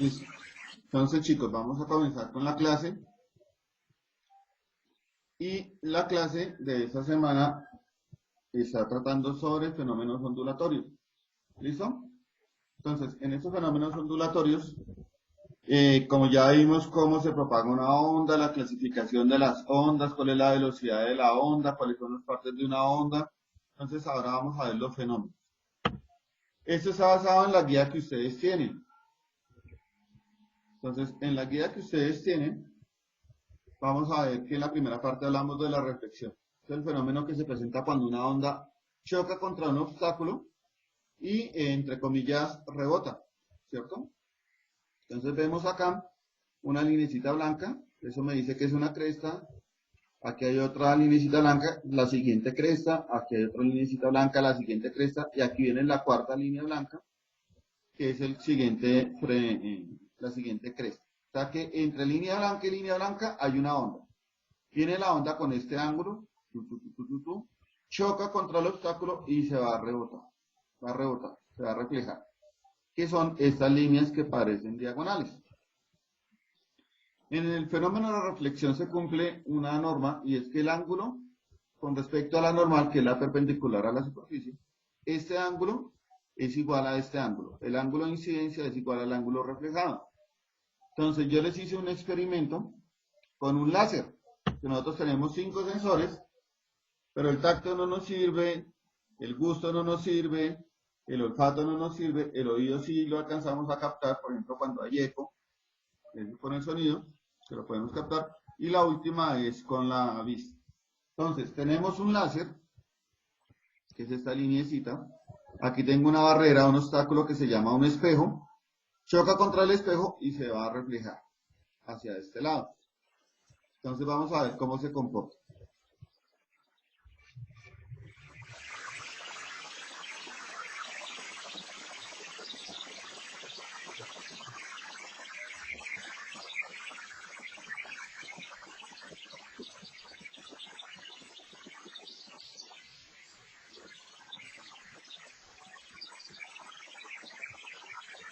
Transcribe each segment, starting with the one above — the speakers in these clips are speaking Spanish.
Listo. Entonces, chicos, vamos a comenzar con la clase. Y la clase de esta semana está tratando sobre fenómenos ondulatorios. ¿Listo? Entonces, en estos fenómenos ondulatorios, como ya vimos cómo se propaga una onda, la clasificación de las ondas, cuál es la velocidad de la onda, cuáles son las partes de una onda. Entonces, ahora vamos a ver los fenómenos. Esto está basado en la guía que ustedes tienen. Entonces, en la guía que ustedes tienen, vamos a ver que en la primera parte hablamos de la reflexión. Es el fenómeno que se presenta cuando una onda choca contra un obstáculo y, entre comillas, rebota, ¿cierto? Entonces vemos acá una linecita blanca, eso me dice que es una cresta, aquí hay otra linecita blanca, la siguiente cresta, aquí hay otra linecita blanca, la siguiente cresta, y aquí viene la cuarta línea blanca, que es el siguiente, la siguiente cresta. O sea que entre línea blanca y línea blanca hay una onda. Viene la onda con este ángulo, choca contra el obstáculo y se va a rebotar. Va a rebotar, se va a reflejar. Que son estas líneas que parecen diagonales. En el fenómeno de la reflexión se cumple una norma y es que el ángulo con respecto a la normal, que es la perpendicular a la superficie, este ángulo es igual a este ángulo. El ángulo de incidencia es igual al ángulo reflejado. Entonces yo les hice un experimento con un láser, que nosotros tenemos 5 sensores, pero el tacto no nos sirve, el gusto no nos sirve, el olfato no nos sirve, el oído sí lo alcanzamos a captar, por ejemplo cuando hay eco, con el sonido, que lo podemos captar, y la última es con la vista. Entonces, tenemos un láser, que es esta lineecita, aquí tengo una barrera, un obstáculo que se llama un espejo, choca contra el espejo y se va a reflejar hacia este lado. Entonces vamos a ver cómo se comporta.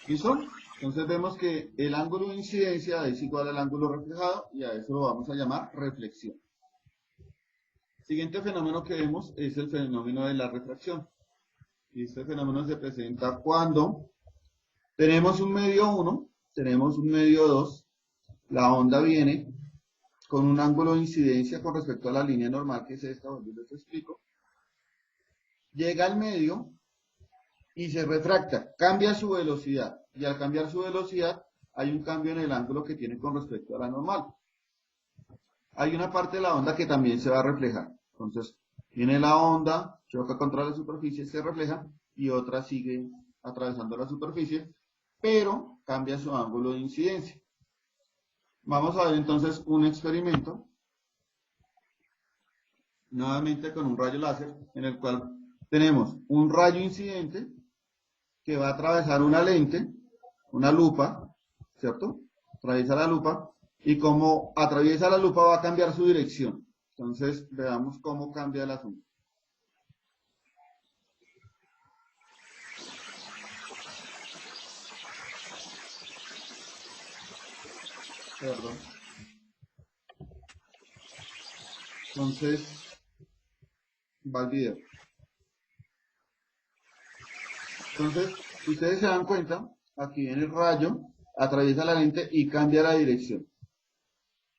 ¿Listo? Entonces vemos que el ángulo de incidencia es igual al ángulo reflejado y a eso lo vamos a llamar reflexión. Siguiente fenómeno que vemos es el fenómeno de la refracción. Y este fenómeno se presenta cuando tenemos un medio 1, tenemos un medio 2, la onda viene con un ángulo de incidencia con respecto a la línea normal que es esta, donde les explico, llega al medio y se refracta, cambia su velocidad, y al cambiar su velocidad hay un cambio en el ángulo que tiene con respecto a la normal. Hay una parte de la onda que también se va a reflejar, entonces viene la onda, choca contra la superficie, se refleja, y otra sigue atravesando la superficie, pero cambia su ángulo de incidencia. Vamos a ver entonces un experimento, nuevamente con un rayo láser, en el cual tenemos un rayo incidente que va a atravesar una lente, una lupa, ¿cierto? Atraviesa la lupa, y como atraviesa la lupa va a cambiar su dirección. Entonces, veamos cómo cambia el asunto. Perdón. Entonces, va el video. Entonces, si ustedes se dan cuenta, aquí viene el rayo, atraviesa la lente y cambia la dirección.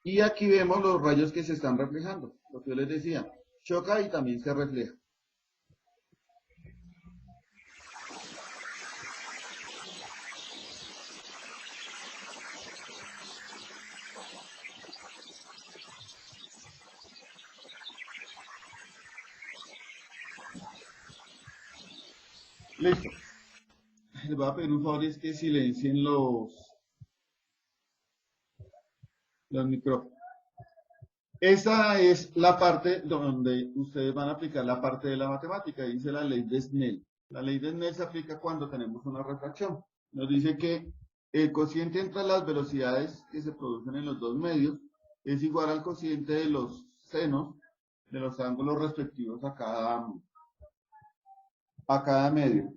Y aquí vemos los rayos que se están reflejando, lo que yo les decía, choca y también se refleja. Listo. Les voy a pedir un favor, es que silencien los micrófonos. Esa es la parte donde ustedes van a aplicar la parte de la matemática, dice la ley de Snell. La ley de Snell se aplica cuando tenemos una refracción. Nos dice que el cociente entre las velocidades que se producen en los dos medios es igual al cociente de los senos de los ángulos respectivos a cada medio.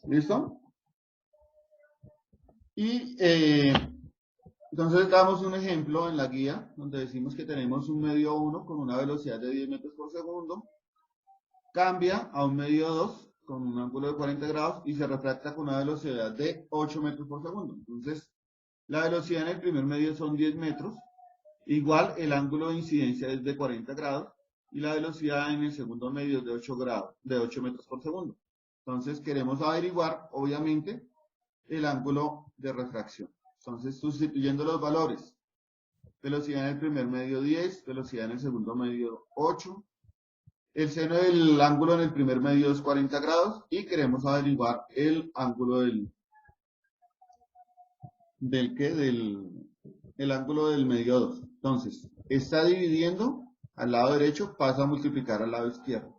¿Listo? Y entonces damos un ejemplo en la guía donde decimos que tenemos un medio 1 con una velocidad de 10 metros por segundo, cambia a un medio 2 con un ángulo de 40 grados y se refracta con una velocidad de 8 metros por segundo. Entonces, la velocidad en el primer medio son 10 metros, igual el ángulo de incidencia es de 40 grados y la velocidad en el segundo medio es de 8 grados, de 8 metros por segundo. Entonces, queremos averiguar, obviamente, el ángulo de refracción. Entonces, sustituyendo los valores, velocidad en el primer medio 10, velocidad en el segundo medio 8, el seno del ángulo en el primer medio es 40 grados y queremos averiguar el ángulo el ángulo del medio 2. Entonces, está dividiendo al lado derecho, pasa a multiplicar al lado izquierdo.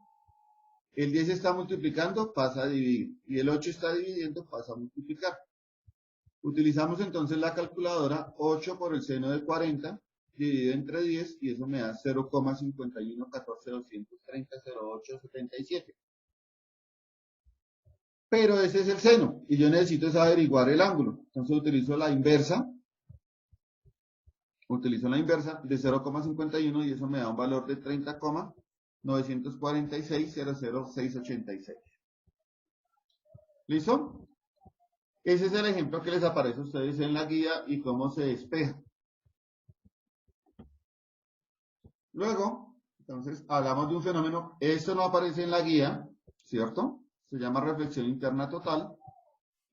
El 10 está multiplicando, pasa a dividir. Y el 8 está dividiendo, pasa a multiplicar. Utilizamos entonces la calculadora, 8 por el seno de 40 dividido entre 10 y eso me da 0,5114,230,0877. Pero ese es el seno y yo necesito es averiguar el ángulo. Entonces utilizo la inversa de 0,51 y eso me da un valor de 30,946,00686. ¿Listo? Ese es el ejemplo que les aparece a ustedes en la guía y cómo se despeja. Luego, entonces, hablamos de un fenómeno. Esto no aparece en la guía, ¿cierto? Se llama reflexión interna total.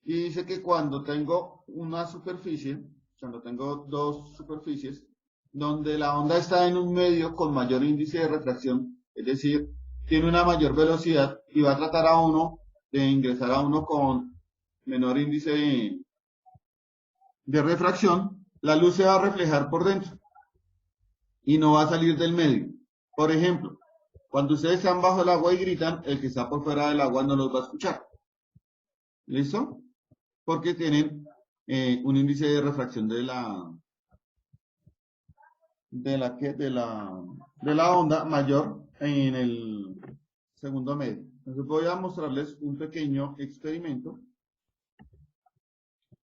Y dice que cuando tengo una superficie, cuando tengo dos superficies, donde la onda está en un medio con mayor índice de refracción, es decir, tiene una mayor velocidad y va a tratar a uno de ingresar a uno con menor índice de refracción, la luz se va a reflejar por dentro y no va a salir del medio. Por ejemplo, cuando ustedes están bajo el agua y gritan, el que está por fuera del agua no los va a escuchar. ¿Listo? Porque tienen un índice de refracción de la onda mayor en el segundo medio. Entonces voy a mostrarles un pequeño experimento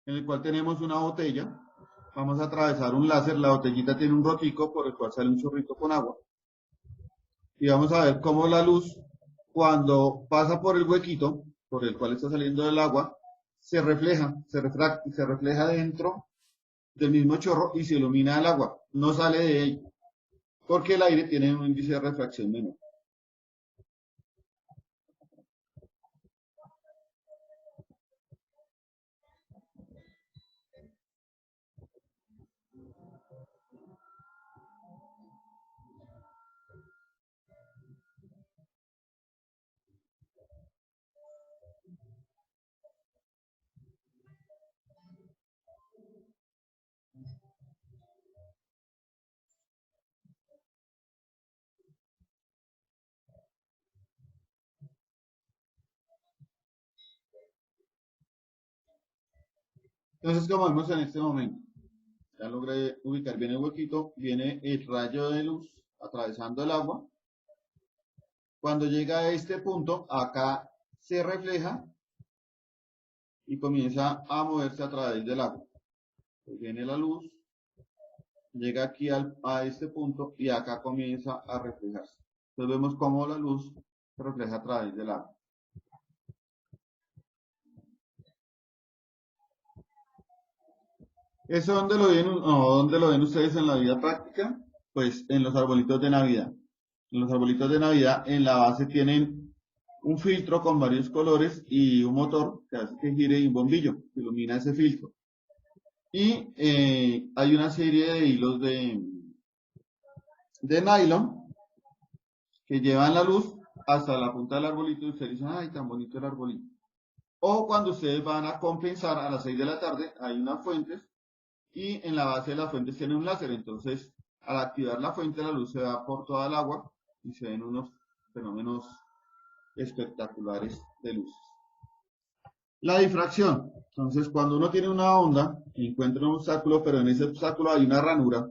en el cual tenemos una botella. Vamos a atravesar un láser, la botellita tiene un rotico por el cual sale un chorrito con agua. Y vamos a ver cómo la luz, cuando pasa por el huequito por el cual está saliendo del agua, se refleja dentro del mismo chorro y se ilumina el agua. No sale de ahí, porque el aire tiene un índice de refracción menor. Entonces, como vemos en este momento, ya logré ubicar bien el huequito, viene el rayo de luz atravesando el agua. Cuando llega a este punto, acá se refleja y comienza a moverse a través del agua. Entonces viene la luz, llega aquí a este punto y acá comienza a reflejarse. Entonces vemos cómo la luz se refleja a través del agua. ¿Eso dónde lo ven ustedes en la vida práctica? Pues en los arbolitos de Navidad. En los arbolitos de Navidad, en la base tienen un filtro con varios colores y un motor que hace que gire y un bombillo que ilumina ese filtro. Y hay una serie de hilos de nylon que llevan la luz hasta la punta del arbolito y ustedes dicen, ay, tan bonito el arbolito. O cuando ustedes van a compensar a las 6 de la tarde, hay unas fuentes y en la base de las fuentes tiene un láser. Entonces, al activar la fuente, la luz se va por toda el agua y se ven unos fenómenos espectaculares de luces. La difracción. Entonces, cuando uno tiene una onda, encuentra un obstáculo, pero en ese obstáculo hay una ranura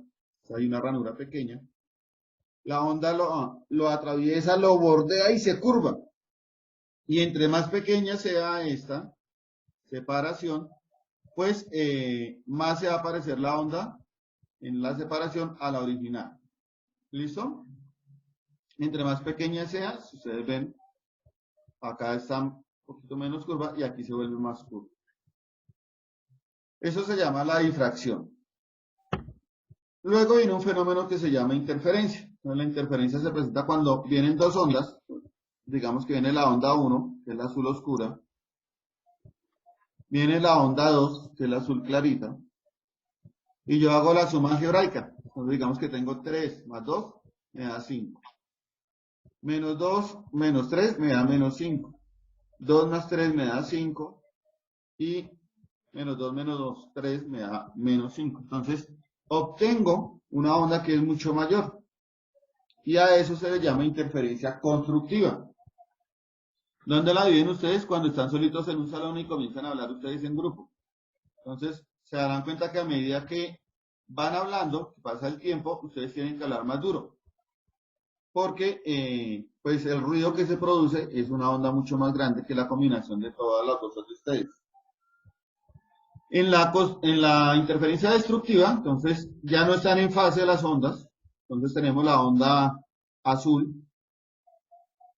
pequeña, la onda lo atraviesa, lo bordea y se curva. Y entre más pequeña sea esta separación, pues más se va a parecer la onda en la separación a la original. ¿Listo? Entre más pequeña sea, si ustedes ven, acá está un poquito menos curva y aquí se vuelve más curva. Eso se llama la difracción. Luego viene un fenómeno que se llama interferencia. Entonces, la interferencia se presenta cuando vienen dos ondas. Digamos que viene la onda 1, que es la azul oscura. Viene la onda 2, que es la azul clarita. Y yo hago la suma algebraica. Entonces digamos que tengo 3 más 2 me da 5. Menos 2 menos 3 me da menos 5. 2 más 3 me da 5. Y menos 2, 3 me da menos 5. Entonces obtengo una onda que es mucho mayor. Y a eso se le llama interferencia constructiva. ¿Dónde la viven ustedes? Cuando están solitos en un salón y comienzan a hablar ustedes en grupo. Entonces, se darán cuenta que a medida que van hablando, que pasa el tiempo, ustedes tienen que hablar más duro. Porque, pues, el ruido que se produce es una onda mucho más grande que la combinación de todas las cosas de ustedes. En la interferencia destructiva, entonces, ya no están en fase las ondas. Entonces, tenemos la onda azul.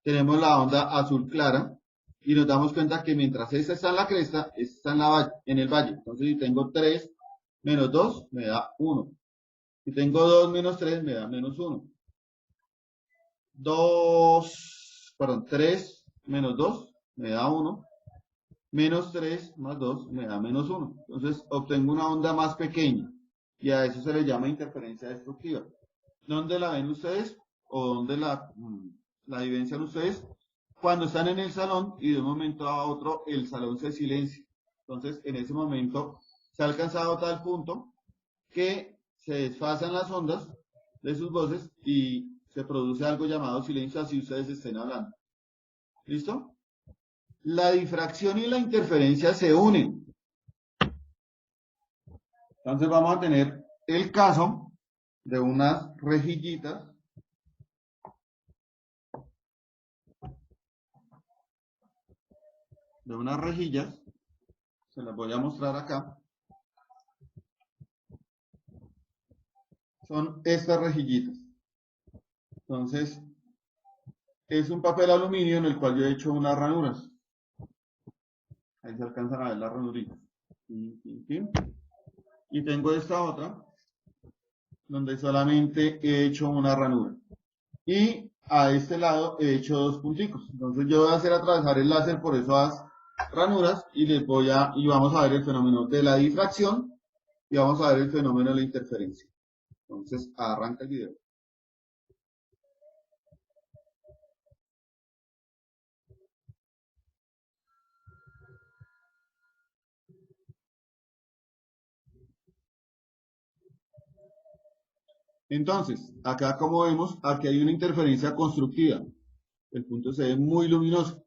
Tenemos la onda azul clara. Y nos damos cuenta que mientras esta está en la cresta, esta está en el valle. Entonces, si tengo 3 menos 2, me da 1. Si tengo 2 menos 3, me da menos 1. 3 menos 2, me da 1. Menos 3 más 2, me da menos 1. Entonces, obtengo una onda más pequeña. Y a eso se le llama interferencia destructiva. ¿Dónde la ven ustedes? ¿O dónde la vivencian ustedes? Cuando están en el salón y de un momento a otro el salón se silencia. Entonces, en ese momento se ha alcanzado a tal punto que se desfasan las ondas de sus voces y se produce algo llamado silencio, así ustedes estén hablando. ¿Listo? La difracción y la interferencia se unen. Entonces vamos a tener el caso de unas rejillitas. De unas rejillas, se las voy a mostrar acá. Son estas rejillitas. Entonces, es un papel aluminio en el cual yo he hecho unas ranuras. Ahí se alcanzan a ver las ranuritas. Y tengo esta otra, donde solamente he hecho una ranura. Y a este lado he hecho dos punticos. Entonces yo voy a hacer atravesar el láser por esas ranuras y vamos a ver el fenómeno de la difracción y vamos a ver el fenómeno de la interferencia. Entonces arranca el video. Entonces, acá como vemos, aquí hay una interferencia constructiva. El punto se ve muy luminoso.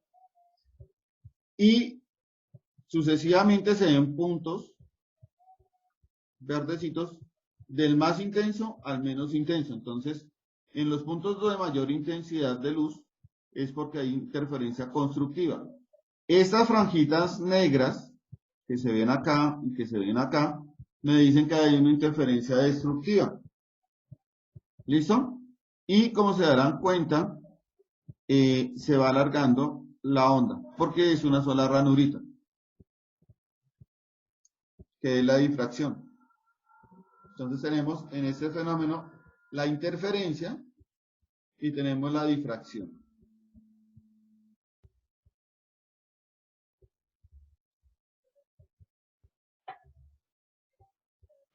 Y sucesivamente se ven puntos verdecitos del más intenso al menos intenso. Entonces, en los puntos de mayor intensidad de luz es porque hay interferencia constructiva. Estas franjitas negras que se ven acá y que se ven acá, me dicen que hay una interferencia destructiva. ¿Listo? Y como se darán cuenta, se va alargando la onda, porque es una sola ranurita, que es la difracción. Entonces tenemos en este fenómeno la interferencia y tenemos la difracción.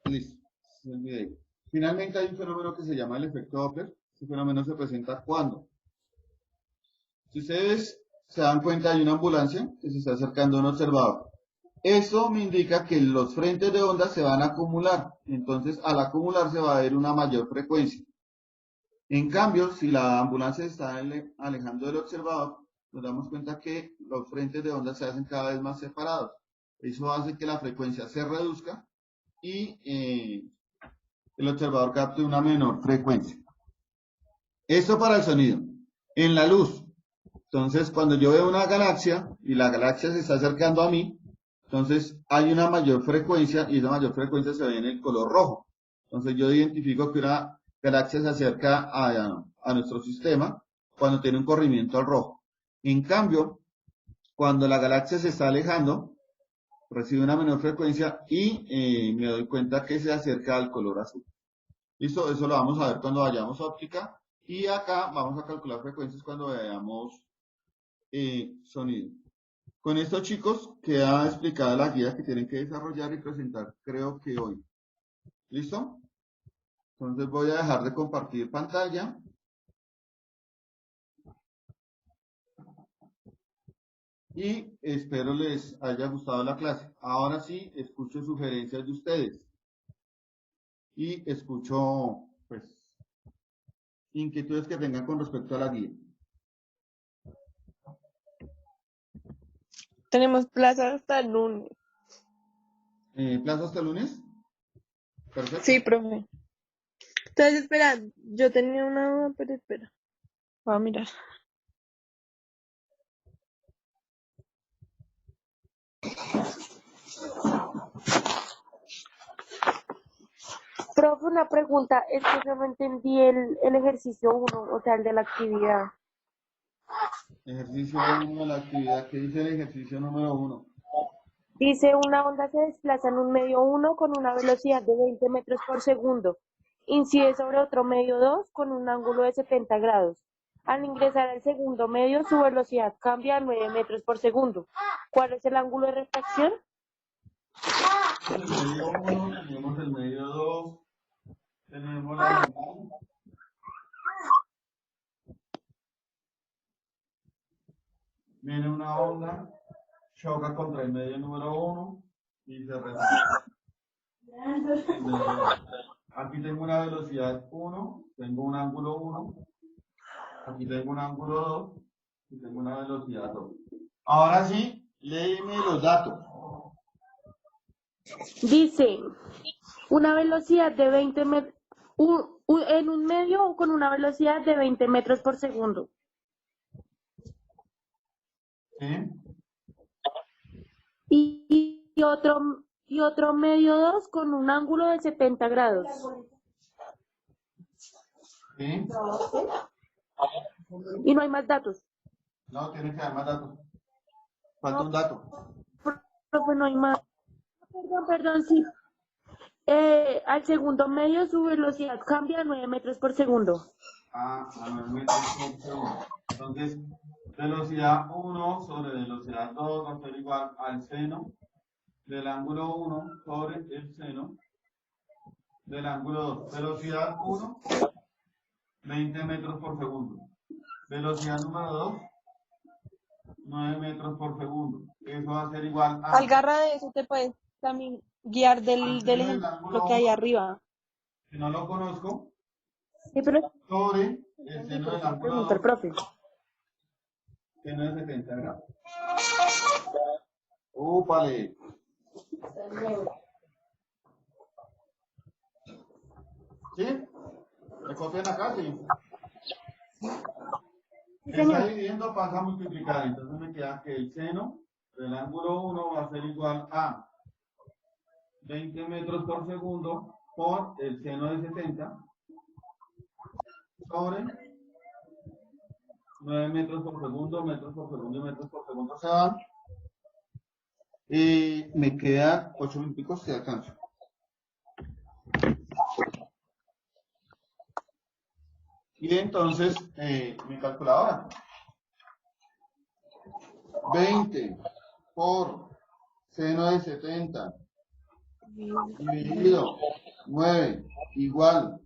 Listo. Finalmente hay un fenómeno que se llama el efecto Doppler. Este fenómeno se presenta cuando, si ustedes se dan cuenta, hay una ambulancia que se está acercando a un observador. Eso me indica que los frentes de onda se van a acumular. Entonces, al acumularse va a haber una mayor frecuencia. En cambio, si la ambulancia se está alejando del observador, nos damos cuenta que los frentes de onda se hacen cada vez más separados. Eso hace que la frecuencia se reduzca y el observador capte una menor frecuencia. Esto para el sonido. En la luz, entonces cuando yo veo una galaxia y la galaxia se está acercando a mí, Entonces, hay una mayor frecuencia y esa mayor frecuencia se ve en el color rojo. Entonces, yo identifico que una galaxia se acerca a nuestro sistema cuando tiene un corrimiento al rojo. En cambio, cuando la galaxia se está alejando, recibe una menor frecuencia y me doy cuenta que se acerca al color azul. ¿Listo? Eso lo vamos a ver cuando vayamos a óptica. Y acá vamos a calcular frecuencias cuando veamos sonido. Con esto, chicos, queda explicada la guía que tienen que desarrollar y presentar, creo que hoy. ¿Listo? Entonces voy a dejar de compartir pantalla. Y espero les haya gustado la clase. Ahora sí, escucho sugerencias de ustedes. Y escucho, pues, inquietudes que tengan con respecto a la guía. Tenemos plaza hasta el lunes. ¿Plazo hasta el lunes? Perfecto. Sí, profe. Entonces, espera, yo tenía una duda, pero espera. Voy a mirar. Profe, una pregunta, es que yo no entendí el ejercicio 1, o sea, el de la actividad. Ejercicio 1 de la actividad. ¿Qué dice el ejercicio número 1? Dice, una onda se desplaza en un medio 1 con una velocidad de 20 metros por segundo. Incide sobre otro medio 2 con un ángulo de 70 grados. Al ingresar al segundo medio, su velocidad cambia a 9 metros por segundo. ¿Cuál es el ángulo de refracción? El medio 1, tenemos el medio 2, tenemos la ventana. Viene una onda, choca contra el medio número 1 y se repite. Aquí tengo una velocidad 1, tengo un ángulo 1, aquí tengo un ángulo 2 y tengo una velocidad 2. Ahora sí, léeme los datos. Dice, una velocidad de 20 metros, en un medio con una velocidad de 20 metros por segundo. ¿Sí? Y otro medio 2 con un ángulo de 70 grados. ¿Sí? Y no hay más datos. No, tiene que dar más datos. Falta No, un dato. profe, no hay más. Perdón, sí. Al segundo medio su velocidad cambia a 9 metros por segundo. A 9 metros por segundo. Entonces, velocidad 1 sobre velocidad 2 va a ser igual al seno del ángulo 1 sobre el seno del ángulo 2. Velocidad 1, 20 metros por segundo. Velocidad número 2, 9 metros por segundo. Eso va a ser igual a Algarra de eso te puedes también guiar al del seno del ejemplo ángulo que hay 1, arriba. que no lo conozco, Sí, pero sobre el seno por del eso le ángulo pregunto al 2, profe. seno de 70 grados. ¡Úpale! ¿Sí? ¿Me copian acá? Sí. Sí, Está señor. dividiendo, pasa a multiplicar. Entonces me queda que el seno del ángulo 1 va a ser igual a 20 metros por segundo por el seno de 70 sobre 9 metros por segundo, metros por segundo y metros por segundo se van. Y me quedan 8 minuticos si alcanzo. Y entonces mi calculadora. 20 por seno de 70 dividido 9 igual.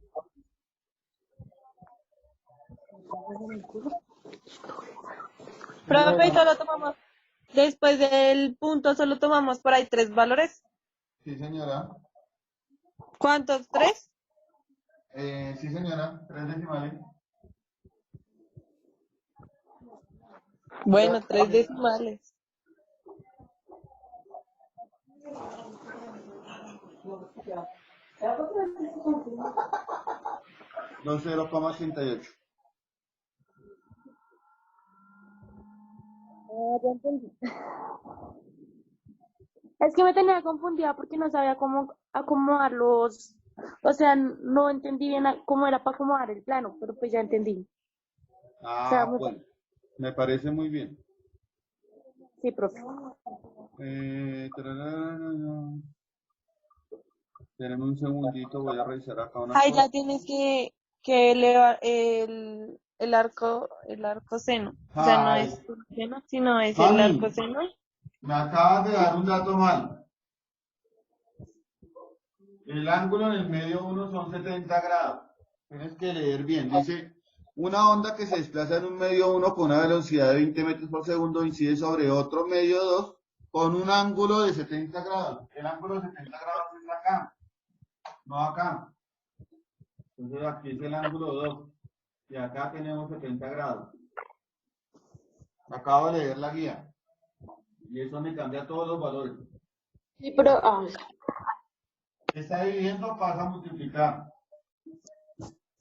Profe, y solo tomamos, después del punto, solo tomamos por ahí 3 valores. Sí, señora. ¿Cuántos? ¿3? Sí, señora. 3 decimales. Bueno, 3 decimales. Dos 0,88. Ah, ya entendí. Es que me tenía confundida porque no sabía cómo acomodar los, o sea, no entendí bien cómo era para acomodar el plano, pero pues ya entendí. O sea, Ah, bueno, me parece muy bien. sí, profe. Tararara. Espérenme un segundito, voy a revisar acá una Ahí cosa. ya tienes que elevar el arco seno. Ya no Ay, es el seno, sino es el mami, arco seno. me acabas de dar un dato mal. El ángulo en el medio 1 son 70 grados. Tienes que leer bien. Dice, una onda que se desplaza en un medio 1 con una velocidad de 20 metros por segundo incide sobre otro medio 2 con un ángulo de 70 grados. El ángulo de 70 grados es acá, no acá. Entonces aquí es el ángulo 2 y acá tenemos 70 grados. Acabo de leer la guía y eso me cambia todos los valores. Sí, pero, Está dividiendo, pasa a multiplicar.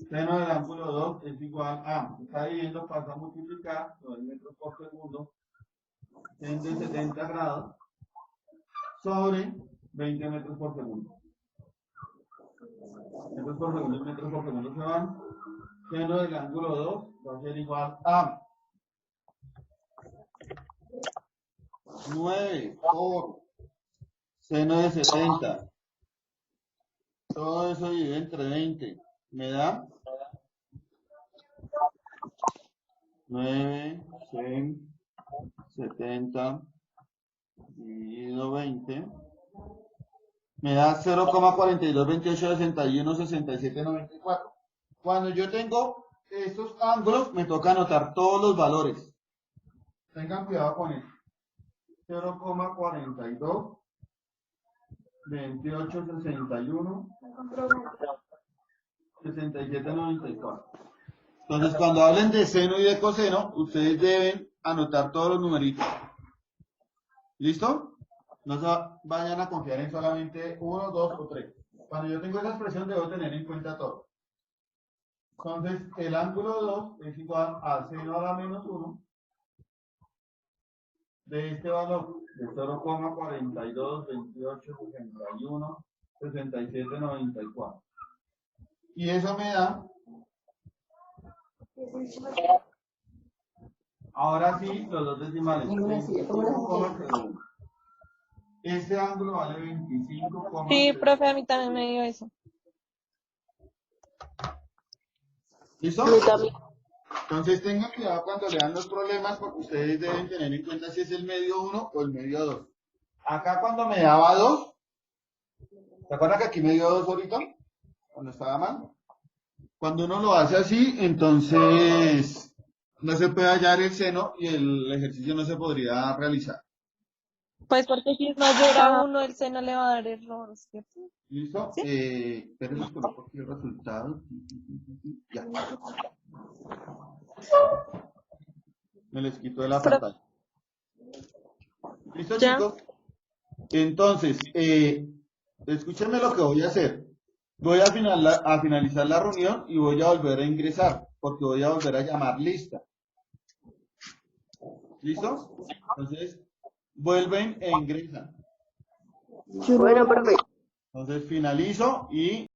Seno del ángulo 2 es igual a, está dividiendo, pasa a multiplicar, 9 metros por segundo, en de 70 grados, sobre 20 metros por segundo. Metros por segundo y metros por segundo se van. Seno del ángulo 2 va a ser igual a 9 por seno de 70. Todo eso divide entre 20. Me da 9, 100, 70 dividido 20. Me da 0,42, 28, 61, 67, 94. Cuando yo tengo estos ángulos, me toca anotar todos los valores. Tengan cuidado con eso. 0,42, 28, 61, 67, 94. Entonces, cuando hablen de seno y de coseno, ustedes deben anotar todos los numeritos. ¿Listo? No se vayan a confiar en solamente 1, 2 o 3. Cuando yo tengo esa expresión, debo tener en cuenta todo. Entonces, el ángulo 2 es igual a seno a la menos 1 de este valor de 0,42, 28, 61, 67, 94. Y eso me da, ahora sí, los dos decimales. 25,01. Este ángulo vale 25,01. Sí, profe, a mí también me dio eso. ¿Listo? a mí también. Entonces tengan cuidado cuando lean los problemas porque ustedes deben tener en cuenta si es el medio 1 o el medio 2. Acá cuando me daba 2, ¿se acuerdan que aquí me dio 2 ahorita? Cuando estaba mal. Cuando uno lo hace así, entonces no se puede hallar el seno y el ejercicio no se podría realizar. Pues porque si no llora uno, el seno le va a dar error, ¿cierto? ¿Listo? ¿Sí? Espérenme, coloco aquí el resultado. Ya. Me les quito de la pantalla. ¿Listo, Ya. chicos? Entonces, escúchenme lo que voy a hacer. Voy a finalizar la reunión y voy a volver a ingresar, porque voy a volver a llamar lista. ¿Listo? Entonces, vuelven e ingresan. Bueno, profe. Entonces, finalizo y